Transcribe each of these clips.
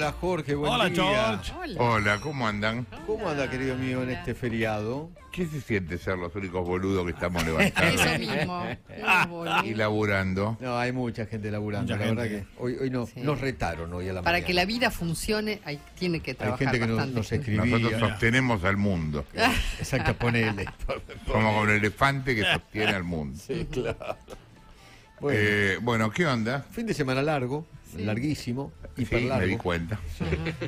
Hola Jorge, buen Hola, día. George. Hola, ¿cómo andan? ¿Cómo anda, querido mío, en este feriado? ¿Qué se siente ser los únicos boludos que estamos levantando Eso mismo. y laburando? No, hay mucha gente laburando, Mucha la verdad gente. que hoy no, Sí. nos retaron hoy a la Para mañana. que la vida funcione, tiene que Hay trabajar gente que bastante. nos escribía. Nosotros sostenemos al mundo. Exacto, ponele. Somos como el elefante que sostiene al mundo. Sí, claro. Bueno, ¿qué onda? Fin de semana largo, larguísimo, hiper Sí, largo. me di cuenta.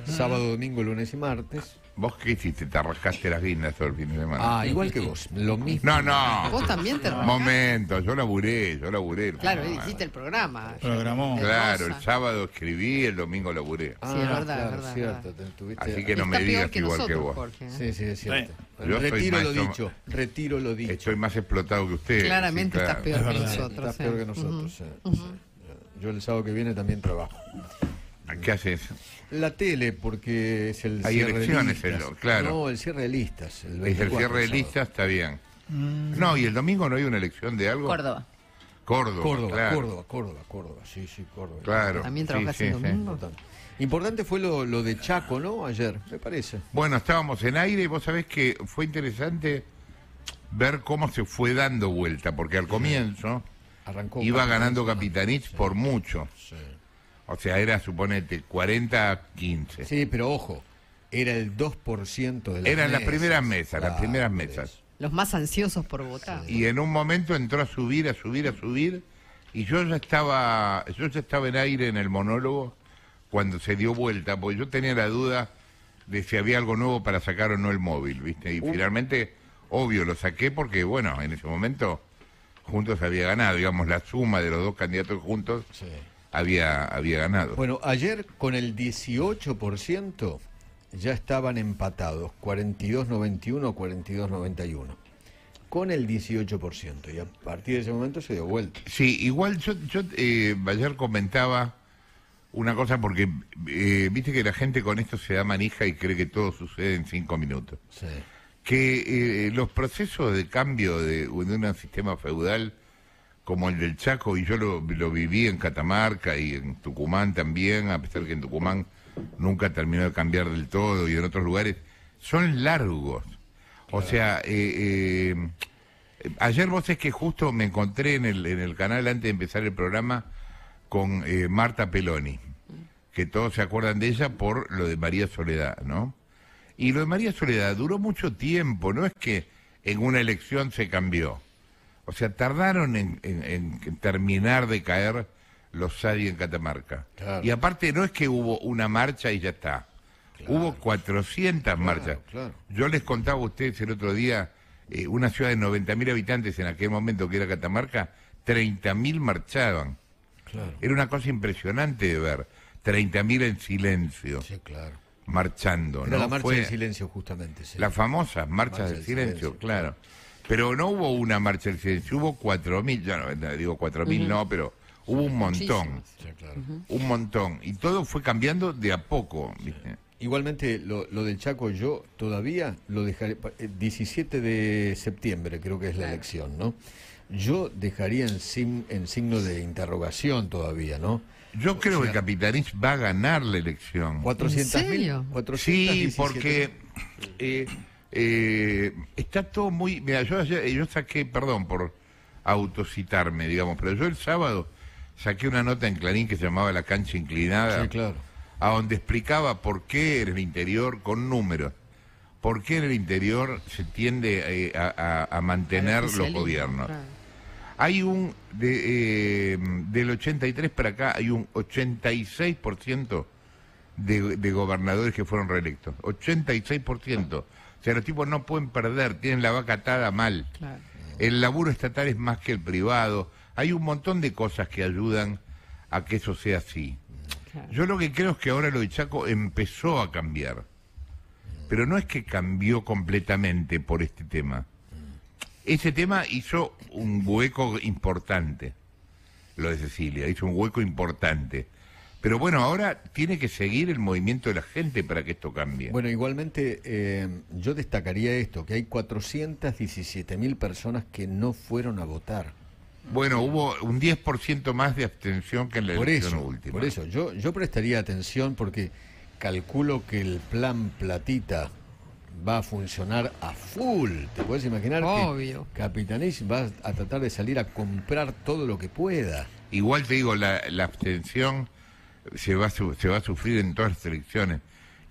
Sábado, domingo, lunes y martes. ¿Vos qué hiciste? ¿Te rascaste las guindas todo el fin de semana? Ah, igual que vos, lo mismo. No. Vos también te rascaste. Momento, yo laburé. el Claro, fin de semana. hiciste el programa. Programó. Claro, el Rosa. sábado escribí, el domingo laburé. Ah, Sí, es verdad, claro, es verdad, cierto, es verdad. tuviste- Así que no me Está digas peor que igual que nosotros, vos. Jorge, ¿eh? Sí, es cierto. Yo soy Retiro lo maestro- dicho, retiro lo dicho. Estoy más explotado que ustedes. Claramente sí, estás claro. peor Es que verdad. nosotros. Estás peor que nosotros. Sí. Yo el sábado que viene también trabajo. ¿Qué haces? La tele, porque es el Hay cierre elecciones, de listas. claro. No, el cierre de listas. El Es el 24 cierre de sábado. listas, está bien. No, y el domingo no hay una elección de algo. Córdoba. Córdoba, claro. Córdoba, sí, Córdoba. Claro. ¿También sí, trabajas sí, el sí. domingo? Importante fue lo de Chaco, ¿no? Ayer, me parece. Bueno, estábamos en aire y vos sabés que fue interesante ver cómo se fue dando vuelta, porque al comienzo Arrancó iba ganando Capitanich. Capitanich por mucho. Sí. O sea, era, suponete, 40-15. Sí, pero ojo, era el 2% de las Eran las mesas. primeras mesas, las Claro, primeras por mesas. eso. Los más ansiosos por votar. Y en un momento entró a subir, y yo ya estaba en aire en el monólogo cuando se dio vuelta, porque yo tenía la duda de si había algo nuevo para sacar o no el móvil, ¿viste? Y finalmente, obvio, lo saqué porque, bueno, en ese momento Juntos había ganado, digamos, la suma de los dos candidatos juntos Sí. había ganado. Bueno, ayer con el 18% ya estaban empatados, 42-91, 42-91. Con el 18%, y a partir de ese momento se dio vuelta. Sí, igual yo ayer comentaba una cosa porque viste que la gente con esto se da manija y cree que todo sucede en 5 minutos. Sí. Que los procesos de cambio de un sistema feudal como el del Chaco, y yo lo viví en Catamarca y en Tucumán también, a pesar que en Tucumán nunca terminó de cambiar del todo, y en otros lugares, son largos. O sea, ayer vos es que justo me encontré en el canal antes de empezar el programa con Marta Peloni, que todos se acuerdan de ella por lo de María Soledad, ¿no? Y lo de María Soledad duró mucho tiempo, no es que en una elección se cambió. O sea, tardaron en terminar de caer los Sadi en Catamarca. Claro. Y aparte no es que hubo una marcha y ya está. Claro. Hubo 400 marchas. Claro. Yo les contaba a ustedes el otro día, una ciudad de 90.000 habitantes en aquel momento que era Catamarca, 30.000 marchaban. Claro. Era una cosa impresionante de ver, 30.000 en silencio, Sí, claro. marchando. Era ¿no? la marcha Fue del silencio, justamente. Sí. las famosas marchas del silencio, claro. Pero no hubo una marcha del silencio, hubo 4.000, ya no digo 4.000 no, pero hubo un montón, Muchísimas. Sí, claro. un montón. Y todo fue cambiando de a poco, ¿viste? Igualmente, lo del Chaco yo todavía lo dejaré, 17 de septiembre creo que es la elección, ¿no? Yo dejaría en signo de interrogación todavía, ¿no? Yo creo que Capitanich va a ganar la elección. 400.000. serio? 417. Sí, porque está todo muy... Mira, yo saqué, perdón por autocitarme, digamos, pero yo el sábado saqué una nota en Clarín que se llamaba La cancha inclinada, Sí, claro. a donde explicaba por qué en el interior, con números, por qué en el interior se tiende a mantener los Oficialismo, gobiernos. claro. Hay del 83 para acá, hay un 86% de gobernadores que fueron reelectos. 86%. O sea, los tipos no pueden perder, tienen la vaca atada mal. Claro. El laburo estatal es más que el privado. Hay un montón de cosas que ayudan a que eso sea así. Claro. Yo lo que creo es que ahora lo de Chaco empezó a cambiar. Pero no es que cambió completamente por este tema. Ese tema hizo un hueco importante, lo de Cecilia, hizo un hueco importante. Pero bueno, ahora tiene que seguir el movimiento de la gente para que esto cambie. Bueno, igualmente yo destacaría esto, que hay 417.000 personas que no fueron a votar. Bueno, hubo un 10% más de abstención que en la Por elección eso, última. por eso, yo prestaría atención porque calculo que el plan Platita va a funcionar a full. ¿Te puedes imaginar Obvio. que Capitanich va a tratar de salir a comprar todo lo que pueda? Igual te digo, la abstención se va a sufrir en todas las elecciones.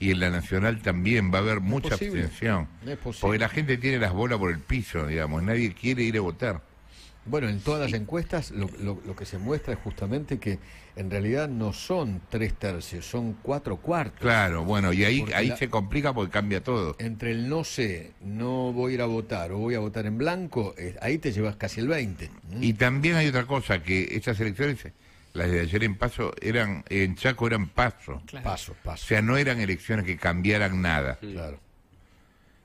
Y en la nacional también va a haber mucha posible. abstención. No es posible. Porque la gente tiene las bolas por el piso, digamos. Nadie quiere ir a votar. Bueno, en todas las encuestas lo que se muestra es justamente que en realidad no son 3/3, son 4/4. Claro, bueno, y ahí Porque se complica porque cambia todo. Entre el no sé, no voy a ir a votar o voy a votar en blanco, ahí te llevas casi el 20. Y también hay otra cosa, que estas elecciones, las de ayer en Chaco eran paso. Claro. Paso. O sea, no eran elecciones que cambiaran nada. Claro.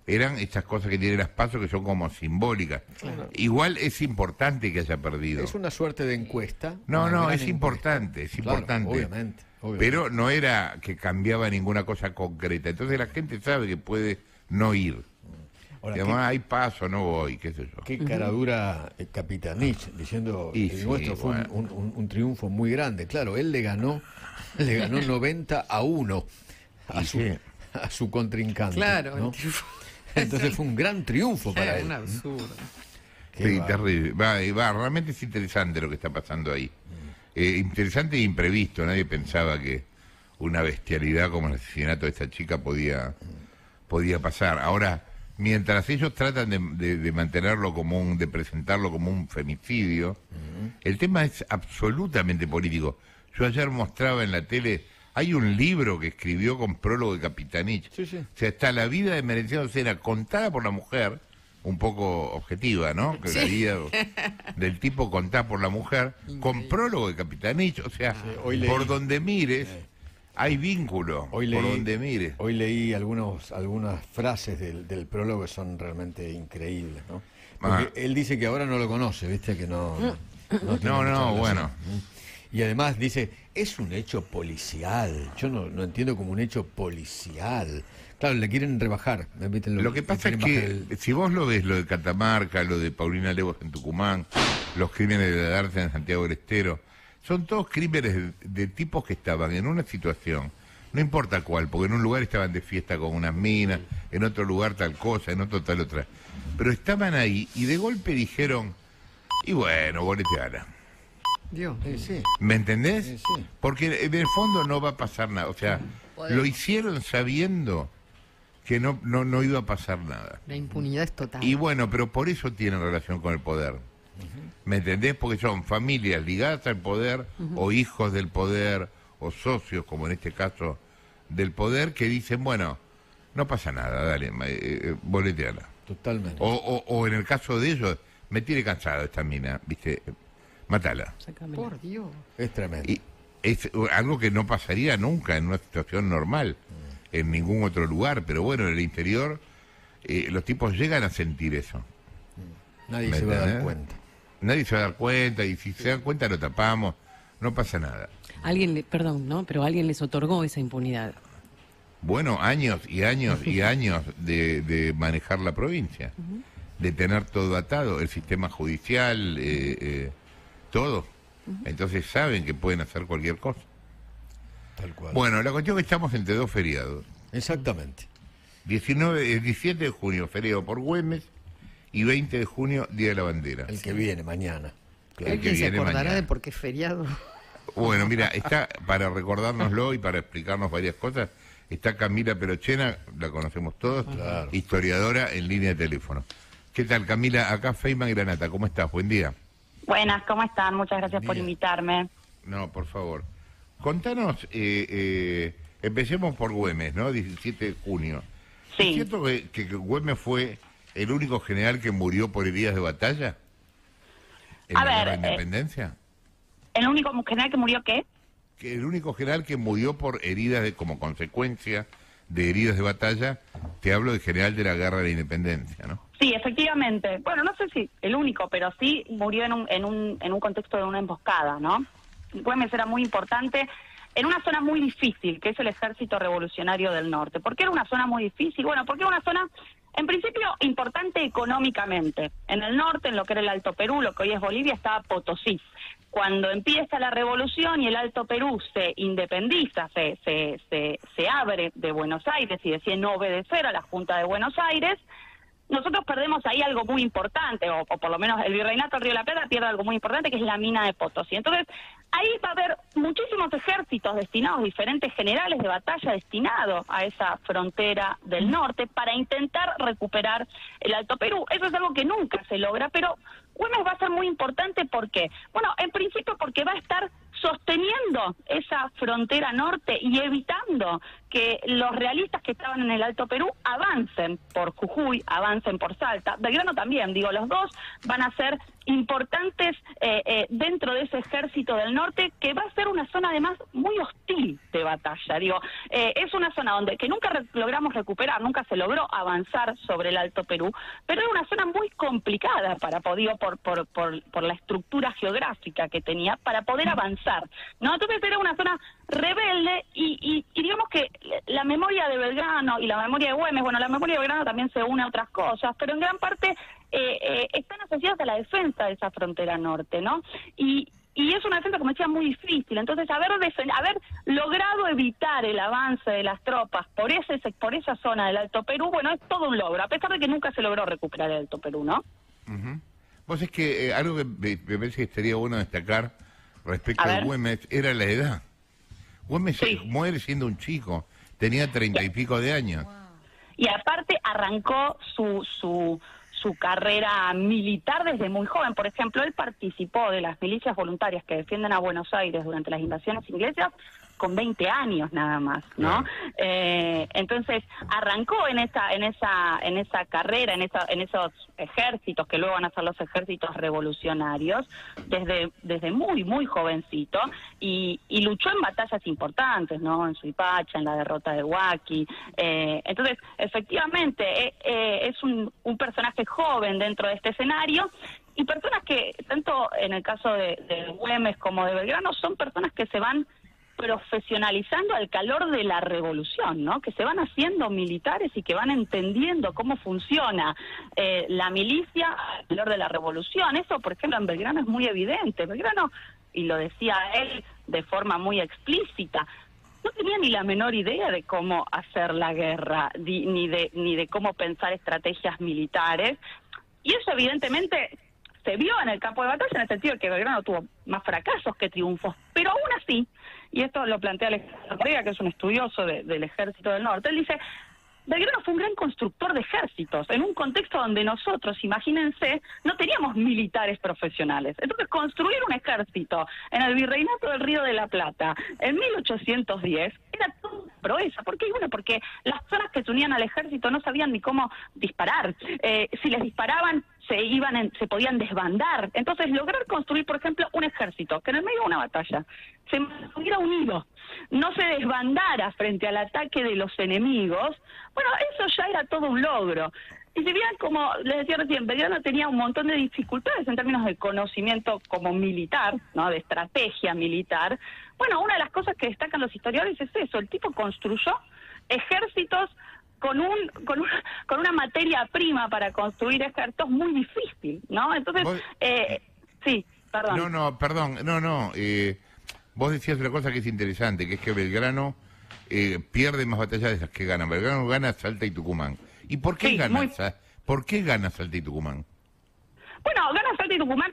Eran estas cosas que tienen las pasos que son como simbólicas. Claro. Igual es importante que haya perdido. Es una suerte de encuesta. No, una no, gran es importante, es Claro, importante. obviamente. Pero no era que cambiaba ninguna cosa concreta. Entonces la gente sabe que puede no ir. Ahora, Digamos, hay paso, no voy, qué sé yo. qué cara dura Capitanich, diciendo Y el sí, nuestro fue bueno. un triunfo muy grande. Claro, él le ganó 90-1 Y sí. a su contrincante. Claro, ¿no? el triunfo. Entonces fue un gran triunfo para él. Un absurdo. Qué Sí, bárbaro. terrible. Realmente es interesante lo que está pasando ahí. Interesante e imprevisto. Nadie pensaba que una bestialidad como el asesinato de esta chica podía pasar. Ahora, mientras ellos tratan de mantenerlo de presentarlo como un femicidio, el tema es absolutamente político. Yo ayer mostraba en la tele, hay un libro que escribió con prólogo de Capitanich. Sí, sí. O sea, está la vida de Merenciano Cera contada por la mujer, un poco objetiva, ¿no? Que la vida del tipo contada por la mujer, con prólogo de Capitanich. O sea, hoy leí. por donde mires, hay vínculo. Hoy por leí, donde mires. Hoy leí algunas frases del prólogo que son realmente increíbles, ¿no? Porque él dice que ahora no lo conoce, ¿viste? Que no tiene mucha relación. Bueno. Y además dice, es un hecho policial. Yo no entiendo como un hecho policial. Claro, le quieren rebajar. ¿viste? Lo que pasa es que si vos lo ves, lo de Catamarca, lo de Paulina Lewis en Tucumán, los crímenes de Darce en Santiago del Estero, son todos crímenes de tipos que estaban en una situación, no importa cuál, porque en un lugar estaban de fiesta con unas minas, en otro lugar tal cosa, en otro tal otra, pero estaban ahí y de golpe dijeron, y bueno, boleteala. Dios. Sí. ¿Me entendés? Sí. Porque en el fondo no va a pasar nada, o sea, lo hicieron sabiendo que no iba a pasar nada. La impunidad es total. Y bueno, pero por eso tienen relación con el poder. ¿Me entendés? Porque son familias ligadas al poder, o hijos del poder, o socios, como en este caso, del poder, que dicen, bueno, no pasa nada, dale, boleteala. Totalmente. O en el caso de ellos, me tiene cansado esta mina, ¿viste? Matala. Por Dios. Es tremendo. Y es algo que no pasaría nunca en una situación normal, en ningún otro lugar, pero bueno, en el interior los tipos llegan a sentir eso. Nadie ¿Me se va a dar entendés? cuenta. Nadie se va a dar cuenta, y si se dan cuenta lo tapamos, no pasa nada. Perdón, ¿no? Pero alguien les otorgó esa impunidad. Bueno, años y años y años de manejar la provincia, de tener todo atado, el sistema judicial, todo. Entonces saben que pueden hacer cualquier cosa. Tal cual. Bueno, la cuestión es que estamos entre dos feriados. Exactamente. 17 de junio, feriado por Güemes, y 20 de junio, Día de la Bandera. El que viene mañana. Claro. El que ¿Alguien se viene acordará mañana. de por qué es feriado? Bueno, mira, está, para recordárnoslo y para explicarnos varias cosas, está Camila Perochena, la conocemos todos, Claro. historiadora en línea de teléfono. ¿Qué tal, Camila? Acá Feynman Granata, ¿cómo estás? Buen día. Buenas, ¿cómo están? Muchas gracias por Bien. invitarme. No, por favor. Contanos, empecemos por Güemes, ¿no? 17 de junio. Sí. ¿Es cierto que Güemes fue el único general que murió por heridas de batalla? ¿En A la ver, Guerra de Independencia? ¿El único general que murió qué? Que el único general que murió por heridas como consecuencia de heridas de batalla, te hablo de general de la Guerra de la Independencia, ¿no? Sí, efectivamente. Bueno, no sé si el único, pero sí murió en un contexto de una emboscada, ¿no? Güemes era muy importante en una zona muy difícil, que es el Ejército Revolucionario del Norte. ¿Por qué era una zona muy difícil? Bueno, porque era una zona en principio, importante económicamente. En el norte, en lo que era el Alto Perú, lo que hoy es Bolivia, estaba Potosí. Cuando empieza la revolución y el Alto Perú se independiza, se abre de Buenos Aires y decide no obedecer a la Junta de Buenos Aires, nosotros perdemos ahí algo muy importante, o por lo menos el Virreinato del Río de la Plata pierde algo muy importante, que es la mina de Potosí. Entonces, ahí va a haber muchísimos ejércitos destinados, diferentes generales de batalla destinados a esa frontera del norte para intentar recuperar el Alto Perú. Eso es algo que nunca se logra, pero Güemes va a ser muy importante. ¿Por qué? Bueno, en principio porque va a estar sosteniendo esa frontera norte y evitando que los realistas que estaban en el Alto Perú avancen por Jujuy, avancen por Salta. Belgrano también, digo, los dos van a ser importantes dentro de ese ejército del norte, que va a ser una zona además muy hostil de batalla. Digo, es una zona donde que nunca logramos recuperar, nunca se logró avanzar sobre el Alto Perú, pero es una zona muy complicada para poder, por la estructura geográfica que tenía, para poder avanzar, ¿no? Entonces era una zona rebelde y digamos que la memoria de Belgrano y la memoria de Güemes, bueno, la memoria de Belgrano también se une a otras cosas, pero en gran parte están asociadas a la defensa de esa frontera norte, ¿no? Y es una defensa, como decía, muy difícil. Entonces, haber logrado evitar el avance de las tropas por esa zona del Alto Perú, bueno, es todo un logro, a pesar de que nunca se logró recuperar el Alto Perú, ¿no? Vos es que algo que me parece que estaría bueno destacar respecto a Güemes era la edad. Güemes muere siendo un chico, tenía 30 y pico de años. Y aparte arrancó su carrera militar desde muy joven. Por ejemplo, él participó de las milicias voluntarias que defienden a Buenos Aires durante las invasiones inglesas con 20 años nada más, ¿no? Entonces arrancó en esa carrera, en esos ejércitos que luego van a ser los ejércitos revolucionarios desde muy jovencito y luchó en batallas importantes, ¿no? En Suipacha, en la derrota de Huaki. Entonces, efectivamente, es un personaje joven dentro de este escenario. Y personas que, tanto en el caso de Güemes como de Belgrano, son personas que se van profesionalizando al calor de la revolución, ¿no? Que se van haciendo militares y que van entendiendo cómo funciona la milicia al calor de la revolución. Eso, por ejemplo, en Belgrano es muy evidente. Belgrano, y lo decía él de forma muy explícita, no tenía ni la menor idea de cómo hacer la guerra, ni de cómo pensar estrategias militares, y eso evidentemente se vio en el campo de batalla, en el sentido de que Belgrano tuvo más fracasos que triunfos, pero aún así, y esto lo plantea Alejandro Correa, que es un estudioso del Ejército del Norte, él dice: Belgrano fue un gran constructor de ejércitos, en un contexto donde nosotros, imagínense, no teníamos militares profesionales. Entonces, construir un ejército en el Virreinato del Río de la Plata en 1810 era toda una proeza. ¿Por qué? Bueno, porque las personas que se unían al ejército no sabían ni cómo disparar. Si les disparaban, se podían desbandar. Entonces, lograr construir, por ejemplo, un ejército que en el medio de una batalla se mantuviera unido, no se desbandara frente al ataque de los enemigos, bueno, eso ya era todo un logro. Y si bien, como les decía recién, Belgrano tenía un montón de dificultades en términos de conocimiento como militar, ¿no? De estrategia militar, bueno, una de las cosas que destacan los historiadores es eso: el tipo construyó ejércitos con una materia prima para construir ejércitos muy difícil, ¿no? Entonces, sí, perdón. Vos decías una cosa que es interesante, que es que Belgrano pierde más batallas de las que gana. Belgrano gana Salta y Tucumán. ¿Y por qué gana Salta y Tucumán? Bueno, gana Salta y Tucumán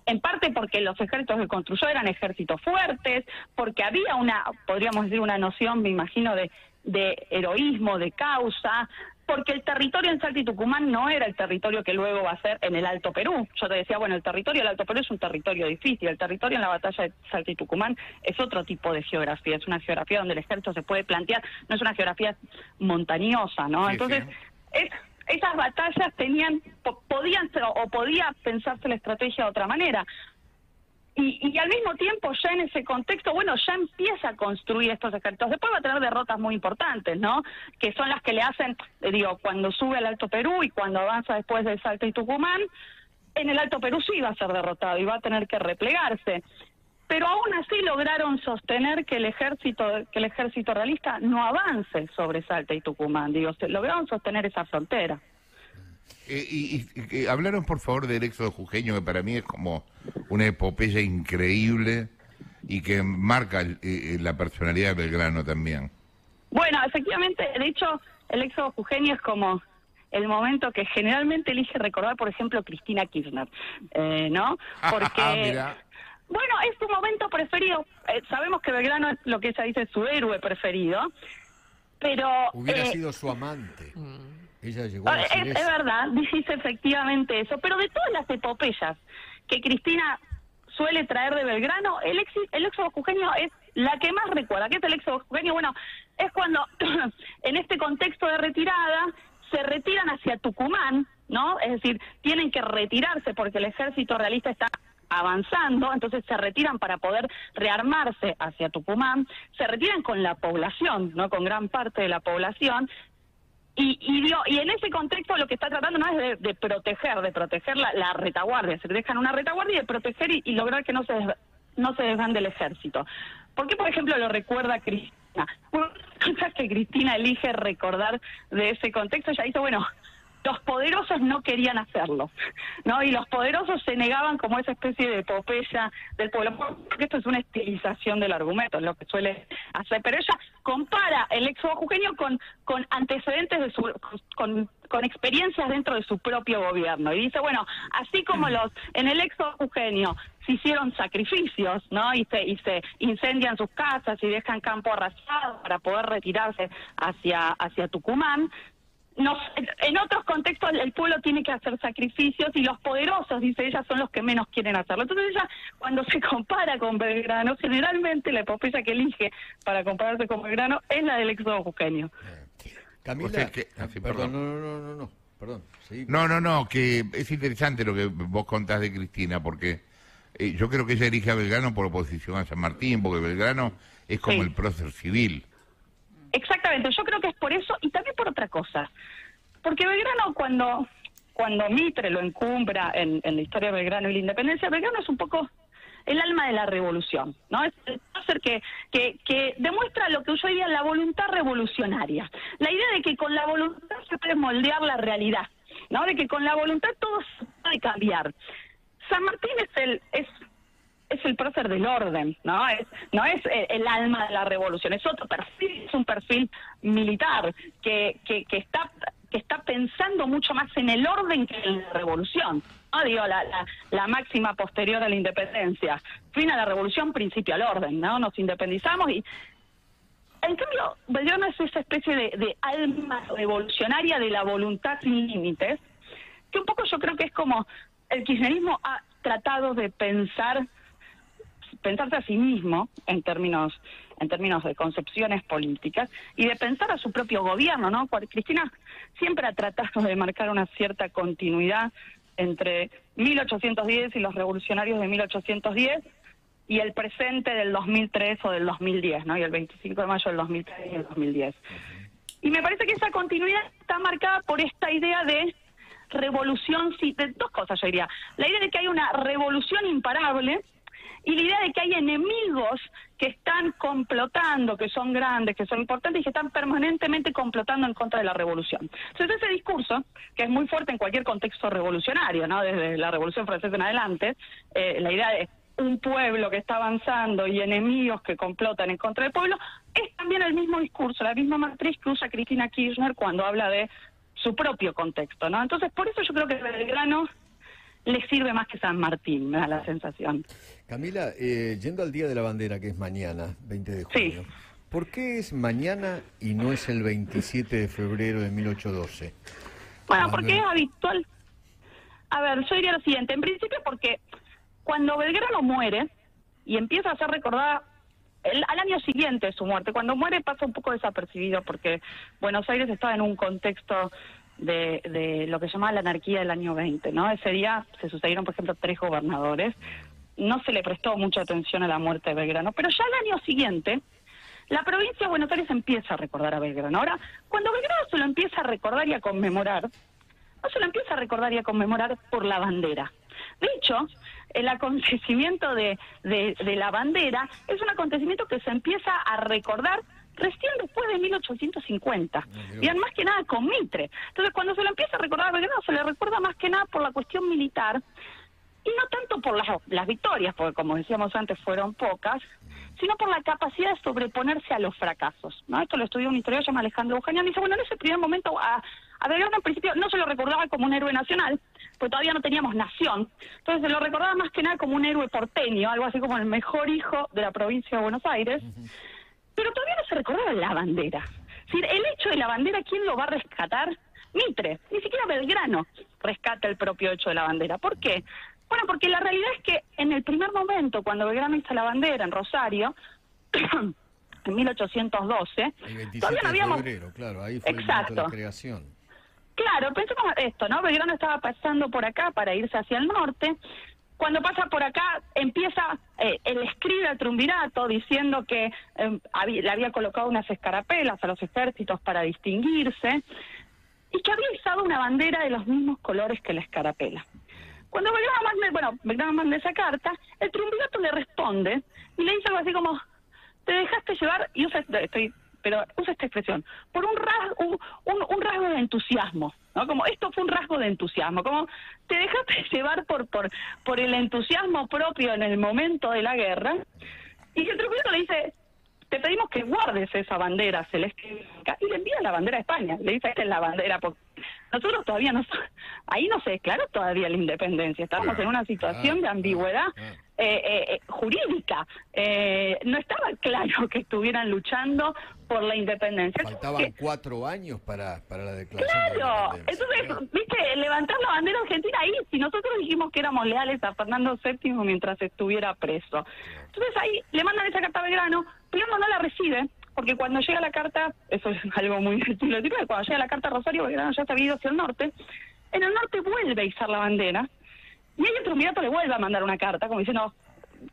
en parte porque los ejércitos que construyó eran ejércitos fuertes, porque había podríamos decir, una noción, me imagino, de heroísmo, de causa, porque el territorio en Salta y Tucumán no era el territorio que luego va a ser en el Alto Perú. Yo te decía, bueno, el territorio del Alto Perú es un territorio difícil, el territorio en la batalla de Salta y Tucumán es otro tipo de geografía, es una geografía donde el ejército se puede plantear, no es una geografía montañosa, ¿no? Sí, entonces, sí. Esas batallas podía pensarse la estrategia de otra manera. Y al mismo tiempo, ya en ese contexto, bueno, ya empieza a construir estos ejércitos. Después va a tener derrotas muy importantes, ¿no? Que son las que le hacen, cuando sube al Alto Perú y cuando avanza después de Salta y Tucumán, en el Alto Perú sí va a ser derrotado y va a tener que replegarse. Pero aún así lograron sostener que el ejército realista no avance sobre Salta y Tucumán. Lograron sostener esa frontera. Hablaron, por favor, del éxodo jujeño, que para mí es como una epopeya increíble y que marca la personalidad de Belgrano también. Bueno, efectivamente, de hecho, el éxodo jujeño es como el momento que generalmente elige recordar, por ejemplo, Cristina Kirchner, ¿no? Porque, Mirá. bueno, es su momento preferido. Sabemos que Belgrano es lo que ella dice su héroe preferido, pero... Hubiera sido su amante. Ella llegó a decir es eso. verdad, dice efectivamente eso, pero de todas las epopeyas que Cristina suele traer de Belgrano, el éxodo jujeño es la que más recuerda. ¿Qué es el éxodo jujeño? Bueno, es cuando en este contexto de retirada se retiran hacia Tucumán, ¿no? Es decir, tienen que retirarse porque el ejército realista está avanzando, entonces se retiran para poder rearmarse hacia Tucumán, se retiran con la población, ¿no? Con gran parte de la población. Y en ese contexto lo que está tratando no es de proteger la retaguardia, se dejan una retaguardia y de proteger y lograr que no se desvan del ejército. ¿Por qué, por ejemplo, lo recuerda Cristina? Bueno, que Cristina elige recordar de ese contexto, ella dice, bueno, los poderosos no querían hacerlo, ¿no? Y los poderosos se negaban como esa especie de epopeya del pueblo, porque esto es una estilización del argumento, es lo que suele hacer. Pero ella compara el éxodo jujeño con antecedentes de con experiencias dentro de su propio gobierno. Y dice, bueno, así como en el éxodo jujeño se hicieron sacrificios, ¿no? Y se incendian sus casas y dejan campo arrasado para poder retirarse hacia Tucumán. En otros contextos el pueblo tiene que hacer sacrificios y los poderosos, dice ella, son los que menos quieren hacerlo. Entonces ella, cuando se compara con Belgrano, generalmente la epopeya que elige para compararse con Belgrano es la del éxodo jujeño. Camila, O sea que- perdón, no, perdón. Sí. No, que es interesante lo que vos contás de Cristina, porque yo creo que ella elige a Belgrano por oposición a San Martín, porque Belgrano es como Sí. el prócer civil. Exactamente, yo creo que es por eso y también por otra cosa. Porque Belgrano, cuando Mitre lo encumbra en la historia de Belgrano y la independencia, Belgrano es un poco el alma de la revolución, ¿no? Es el prócer que demuestra lo que yo diría la voluntad revolucionaria. La idea de que con la voluntad se puede moldear la realidad, ¿no? De que con la voluntad todo se puede cambiar. San Martín es el prócer del orden, ¿no? No es el alma de la revolución, es otro perfil, es un perfil militar que está pensando mucho más en el orden que en la revolución, ¿no? Digo, la máxima posterior a la independencia. Fin a la revolución, principio al orden, ¿no? Nos independizamos y... En cambio, Belgrano es esa especie de alma revolucionaria de la voluntad sin límites, que un poco yo creo que es como el kirchnerismo ha tratado de pensarse a sí mismo en términos de concepciones políticas y de pensar a su propio gobierno, ¿no? Cristina siempre ha tratado de marcar una cierta continuidad entre 1810 y los revolucionarios de 1810 y el presente del 2003 o del 2010, ¿no? Y el 25 de mayo del 2003 y el 2010. Y me parece que esa continuidad está marcada por esta idea de revolución, de dos cosas yo diría. La idea de que hay una revolución imparable y la idea de que hay enemigos que están complotando, que son grandes, que son importantes y que están permanentemente complotando en contra de la revolución. Entonces ese discurso, que es muy fuerte en cualquier contexto revolucionario, ¿no? Desde la Revolución Francesa en adelante, la idea de un pueblo que está avanzando y enemigos que complotan en contra del pueblo, es también el mismo discurso, la misma matriz que usa Cristina Kirchner cuando habla de su propio contexto, ¿no? Entonces por eso yo creo que Belgrano le sirve más que San Martín, me da la sensación. Camila, yendo al Día de la Bandera, que es mañana, 20 de junio, Sí. ¿por qué es mañana y no es el 27 de febrero de 1812? Bueno, porque es habitual. A ver, yo diría lo siguiente, en principio porque cuando Belgrano muere y empieza a ser recordada al año siguiente de su muerte, cuando muere pasa un poco desapercibido porque Buenos Aires estaba en un contexto de lo que llamaba la anarquía del año 20, ¿no? Ese día se sucedieron, por ejemplo, 3 gobernadores. No se le prestó mucha atención a la muerte de Belgrano, pero ya al año siguiente la provincia de Buenos Aires empieza a recordar a Belgrano. Ahora, cuando Belgrano se lo empieza a recordar y a conmemorar, no se lo empieza a recordar y a conmemorar por la bandera. De hecho, el acontecimiento de la bandera es un acontecimiento que se empieza a recordar recién después de 1850, y más que nada con Mitre. Entonces, cuando se lo empieza a recordar a Belgrano, se le recuerda más que nada por la cuestión militar, y no tanto por las victorias, porque como decíamos antes fueron pocas, sino por la capacidad de sobreponerse a los fracasos, ¿no? Esto lo estudió un historiador llamado Alejandro Eugenian, y dice, bueno, en ese primer momento a Belgrano en principio no se lo recordaba como un héroe nacional, porque todavía no teníamos nación, entonces se lo recordaba más que nada como un héroe porteño, algo así como el mejor hijo de la provincia de Buenos Aires, pero todavía no se recordaba la bandera. Es decir, el hecho de la bandera, ¿quién lo va a rescatar? Mitre, ni siquiera Belgrano rescata el propio hecho de la bandera. ¿Por qué? Bueno, porque la realidad es que en el primer momento, cuando Belgrano hizo la bandera en Rosario, en 1812, el 27 todavía no habíamos... de febrero, claro, ahí fue Exacto. el momento de creación. Claro, pensemos esto, ¿no? Belgrano estaba pasando por acá para irse hacia el norte. Cuando pasa por acá, empieza, él escribe al triunvirato diciendo que le había colocado unas escarapelas a los ejércitos para distinguirse y que había izado una bandera de los mismos colores que la escarapela. Cuando Belgrano manda esa carta, el triunvirato le responde y le dice algo así como, te dejaste llevar, y usa esta expresión, por un rasgo de entusiasmo, ¿no? Como esto fue un rasgo de entusiasmo, como te dejaste llevar por el entusiasmo propio en el momento de la guerra, y el triunvirato le dice, te pedimos que guardes esa bandera celeste y blanca, y le envía la bandera a España, le dice, esta es la bandera, porque nosotros todavía ahí no se declaró todavía la independencia, estábamos en una situación de ambigüedad jurídica, no estaba claro que estuvieran luchando por la independencia. Faltaban 4 años para la declaración de la Claro, independencia. entonces, viste, levantar la bandera argentina ahí, si nosotros dijimos que éramos leales a Fernando VII mientras estuviera preso. Entonces ahí le mandan esa carta a Belgrano, Belgrano no la recibe, porque cuando llega la carta, eso es algo muy estilo de cuando llega la carta a Rosario, Belgrano ya se había ido hacia el norte, en el norte vuelve a izar la bandera, y ahí el triunvirato le vuelve a mandar una carta, como diciendo,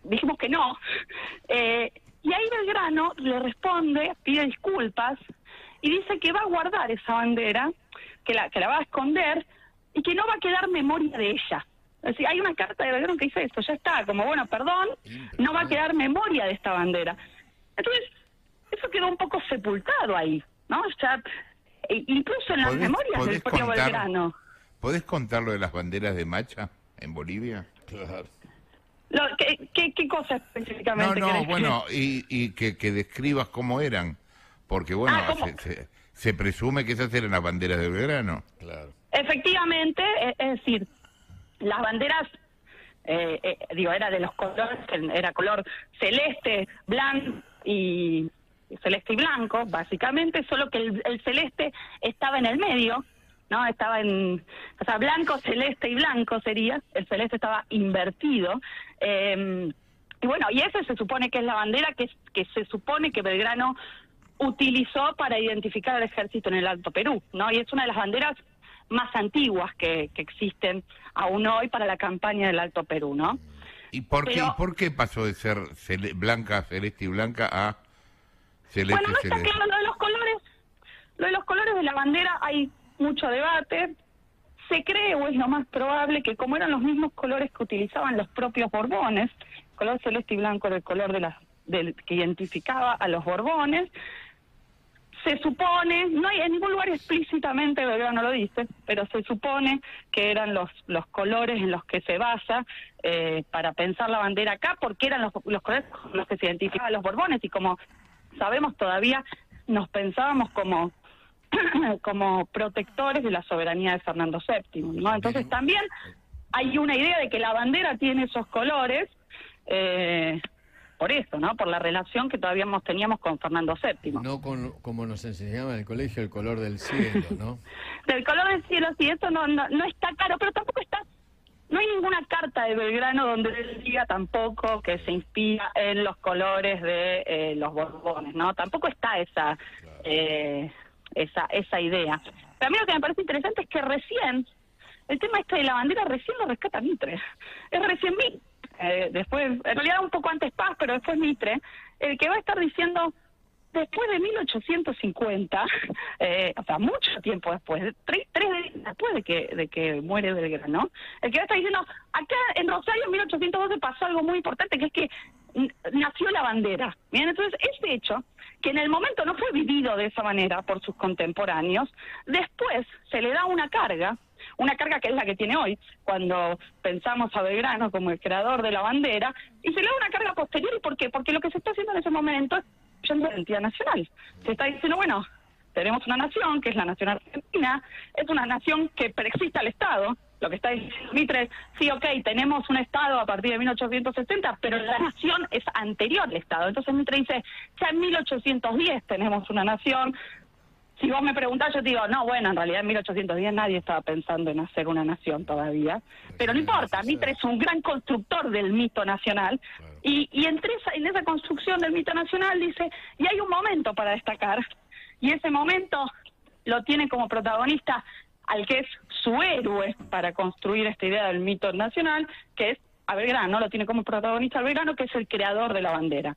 dijimos que no, y ahí Belgrano le responde, pide disculpas, y dice que va a guardar esa bandera, que la va a esconder, y que no va a quedar memoria de ella. Es decir, hay una carta de Belgrano que dice esto, ya está, como bueno, perdón, no va a quedar memoria de esta bandera. Entonces, eso quedó un poco sepultado ahí, ¿no? Ya, incluso en las memorias del propio Belgrano. ¿Podés contar lo de las banderas de Macha en Bolivia? Claro. ¿Qué cosa específicamente? No, bueno, y que describas cómo eran, porque bueno, se presume que esas eran las banderas de Belgrano. Claro. Efectivamente, es decir, las banderas, era de los colores, era color celeste, blanco y celeste y blanco, básicamente, solo que el celeste estaba en el medio, ¿no? Estaba blanco, celeste y blanco sería, el celeste estaba invertido, y bueno, y ese se supone que es la bandera que se supone que Belgrano utilizó para identificar al ejército en el Alto Perú, ¿no? Y es una de las banderas más antiguas que existen aún hoy para la campaña del Alto Perú, ¿no? ¿Y por qué pasó de ser blanca, celeste y blanca a celeste bueno, no y celeste? Está claro, lo de los colores de la bandera hay mucho debate. Se cree, o es lo más probable, que como eran los mismos colores que utilizaban los propios Borbones, el color celeste y blanco era el color que identificaba a los Borbones, se supone, no hay en ningún lugar explícitamente, Belgrano lo dice, pero se supone que eran los colores en los que se basa para pensar la bandera acá, porque eran los colores con los que se identificaban a los Borbones, y como sabemos todavía nos pensábamos como protectores de la soberanía de Fernando VII, ¿no? Entonces también hay una idea de que la bandera tiene esos colores, por eso, ¿no? Por la relación que todavía teníamos con Fernando VII. No como nos enseñaban en el colegio, el color del cielo, ¿no? Del color del cielo, sí, eso no está claro, pero tampoco no hay ninguna carta de Belgrano donde él diga tampoco que se inspira en los colores de los Borbones, ¿no? Tampoco está esa idea. Pero a mí lo que me parece interesante es que recién, el tema este de la bandera recién lo rescata Mitre. Es recién Mitre. Después, en realidad un poco antes Paz, pero después Mitre, el que va a estar diciendo, después de 1850, o sea, mucho tiempo después, tres días después de que muere Belgrano, el que va a estar diciendo, acá en Rosario en 1812 pasó algo muy importante, que es que nació la bandera. Bien, entonces ese hecho, que en el momento no fue vivido de esa manera por sus contemporáneos, después se le da una carga que es la que tiene hoy, cuando pensamos a Belgrano como el creador de la bandera, y se le da una carga posterior. ¿Por qué? Porque lo que se está haciendo en ese momento es yendo a la identidad nacional. Se está diciendo, bueno, tenemos una nación, que es la nación argentina, es una nación que preexiste al Estado. Lo que está diciendo Mitre es, sí, ok, tenemos un Estado a partir de 1860, pero la nación es anterior al Estado. Entonces Mitre dice, ya en 1810 tenemos una nación. Si vos me preguntás, yo te digo, no, bueno, en realidad en 1810 nadie estaba pensando en hacer una nación todavía. Pero no importa, Mitre es un gran constructor del mito nacional. Y en esa construcción del mito nacional dice, y hay un momento para destacar, y ese momento lo tiene como protagonista al que es su héroe para construir esta idea del mito nacional, que es a Belgrano, lo tiene como protagonista a Belgrano, que es el creador de la bandera.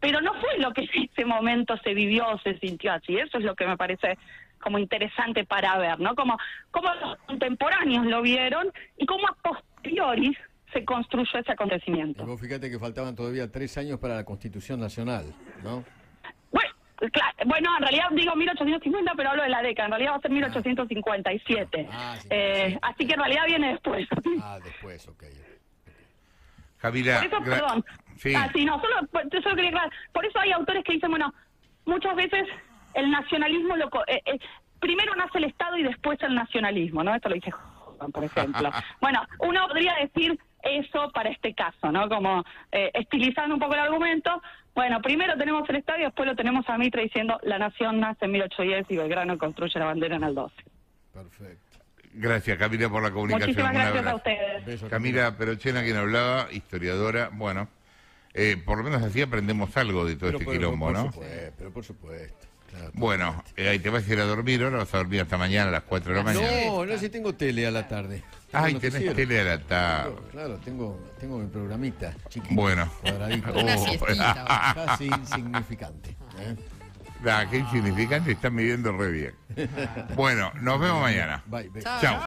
Pero no fue lo que en ese momento se vivió o se sintió así. Eso es lo que me parece como interesante para ver, ¿no? Como los contemporáneos lo vieron y cómo a posteriori se construyó ese acontecimiento. Y vos fíjate que faltaban todavía 3 años para la Constitución Nacional, ¿no? Bueno, en realidad digo 1850, pero hablo de la década. En realidad va a ser 1857. Así que en realidad viene después. Después, ok. Camila, por eso, perdón. Sí. No, solo quería aclarar. Por eso hay autores que dicen, bueno, muchas veces el nacionalismo primero nace el Estado y después el nacionalismo, ¿no? Esto lo dice Juan, por ejemplo. Bueno, uno podría decir eso para este caso, ¿no? Como estilizando un poco el argumento. Bueno, primero tenemos el Estado y después lo tenemos a Mitre diciendo la nación nace en 1810 y Belgrano construye la bandera en el 12. Perfecto. Gracias, Camila, por la comunicación. Muchísimas Un gracias abrazo. a ustedes. Beso, Camila Perochena, quien hablaba, historiadora, bueno, por lo menos así aprendemos algo de todo este quilombo, ¿no? Pero por supuesto. Claro, Bueno, ahí te vas a ir a dormir, ahora vas a dormir hasta mañana a las 4 de la mañana. No, si tengo tele a la tarde. Ay, tenés tele a la tarde. Claro, tengo mi programita chiquito. Bueno. Cuadradito. Una siestita. Casi insignificante. Qué insignificante, están midiendo re bien. Bueno, nos vemos mañana. Bye. Chao.